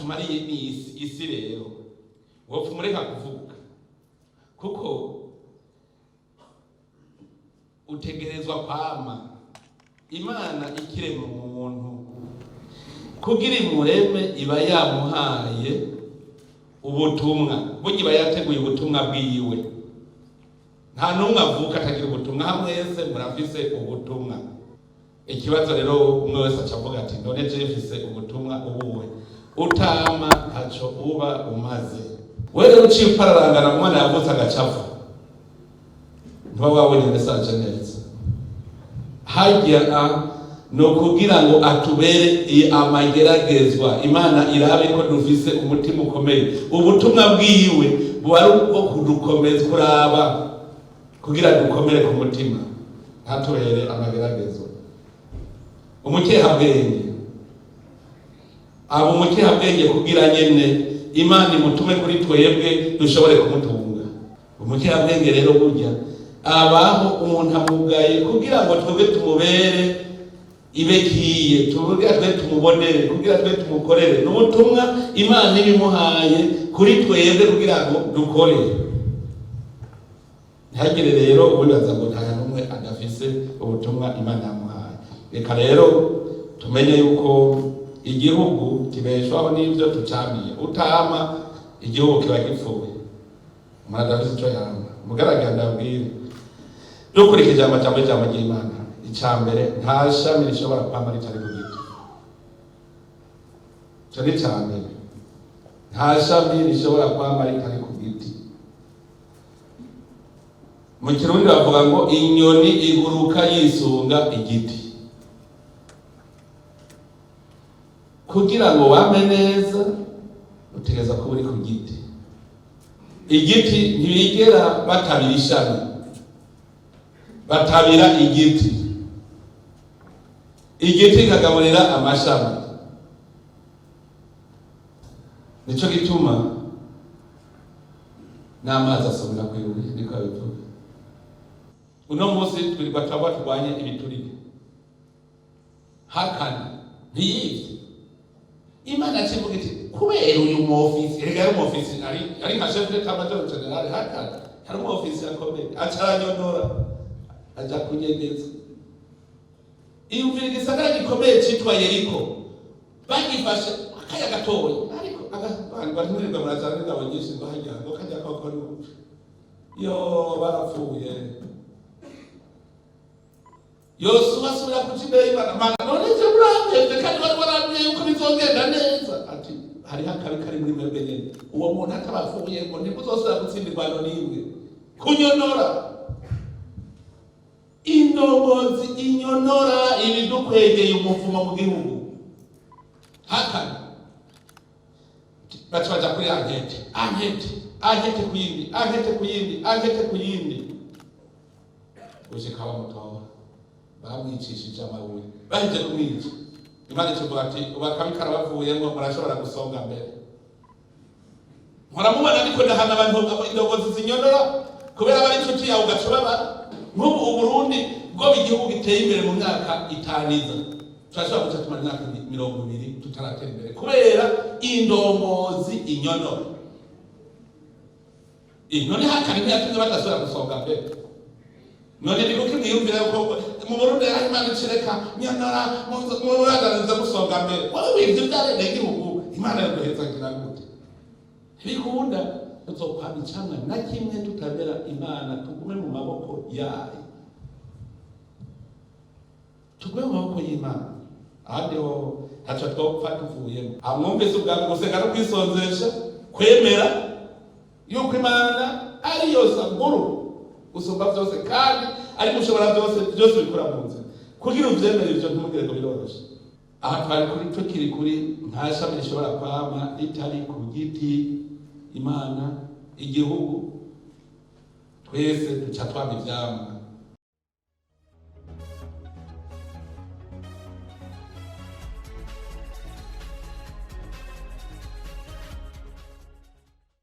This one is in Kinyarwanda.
tumariye isi rero wopfa umureka kuvuga kuko utegerezwa kwama Imana ikirema umuntu kugira imureme iba yamuhaye ubutumwa burya iba yateguye ubutumwa bwiwe nta numwe avuka atagira ubutumwa hamwese murafise ubutumwa ikibazo rero umwe wese acavuga ati none je mfise ubutumwa ubuwe utama ntaco uba umaze wewe uciye upararangana umwana yavutse agacafu ntuba wabonye message neza hajya no kugira ngo atubere amageragezwa Imana irabe ko dufise umutima ukomeye ubutumwa bwiwe bwari bwo kudukomeza kuraba kugira dukomere ku mutima ntatubere amageragezwa umukehabwenge abo umukehabwenge kugira nyene Imana imutume kuri twebwe dushobore kumutunga umukehabwenge rero burya abaho umuntu amugaye kugira ngo twebwe tumubere ibekiye tuvuga twe tumubonere kugira twe tumukorere n'ubutumwa Imana ibimuhaye kuri twebwe kugira ngo dukore ntagire rero ububaza ngo nta numwe adafise ubutumwa Imana yamuhaye reka rero tumenye yuko igihugu kibeshwaho n'ivyo tucamiye utama igihugu kiba gipfuye umuntu adafise ico yama mugaragara ndabwira dukurikije amajambo y'Imana icambere nta shami rishobora kwama ritari ku giti cyo ni cyambere nta shami rishobora kwama ritari ku giti mu Kirundi bavuga ngo inyoni iguruka yisunga igiti kugira ngo wame neza utegeza kuba uri ku giti igiti ntibigera batabira ishami batabira igiti kagaburira amashami nico gituma n'amazi asomera kwibuye niko bivuga uno munsi turi bataba turwanye ibiturire hakana ntiyivye Imana kivuga iti kubera uyu mu office rega mu office ari nka chef d'état major general hakana hari mu office yakomeye acaranyonora aja kunyegeza iyumvira igisagara gikomeye citwa Yeriko bagifashe akaya gatoya ariko abantu barimwe barazana ingabo nyinshi ngo hajya ngo kajya koko yo barapfuye Yosuwa asubira kucibera Imana none je murambye kandi barabye yuko bizogenda neza ati hari hakari kari muri mwebwe nyene uwo muntu atabafuye ngo ntibuzosubira gutsindirwa n'imwe kunyonora indogozi inyonora ibidukwegeye umuvumo mu gihugu hakana baca kuri ankete kuyindi ushikawa mutora bamwicishije amabuye bahije kumwica Imana ikivuga ati ubakabikara bavuye ngo murashobora gusonga mbere muramubona ariko ndahana abantu indogozi zinyonora kubera bari inshuti yawe ugashobora nk'ubu Uburundi bwo igihugu giteye imbere mu myaka itaniza turashobora guca tumara imyaka 20 tutaratera imbere kubera indongozi inyonora none hakari ntiyatumye badashobora gusonga mbere none niko kimwiyumvira yuko mu Burundi hari Imana icireka nyonora muradaniza gusonga mbere wowe ivyo byarenda igihugu Imana yaguheza ngira gute bikunda tuzokwama icamwa na kimwe tutabera Imana tugume mu maboko yayo tugume mu maboko y'Imana ahadiho haca twopfa tuvuyemo amwumvise ubwami gusenga no kwisonzesha kwemera yuko Imana ari yose nkuru usumba byose kandi ari mushobora byose bikora mu nzira kugira uvyemere ivyo ntumugire ngo biroroshe aha twari kuri tukiri kuri nta shami rishobora kwama ritari ku giti Imana igihugu twese duca twama ivyamwa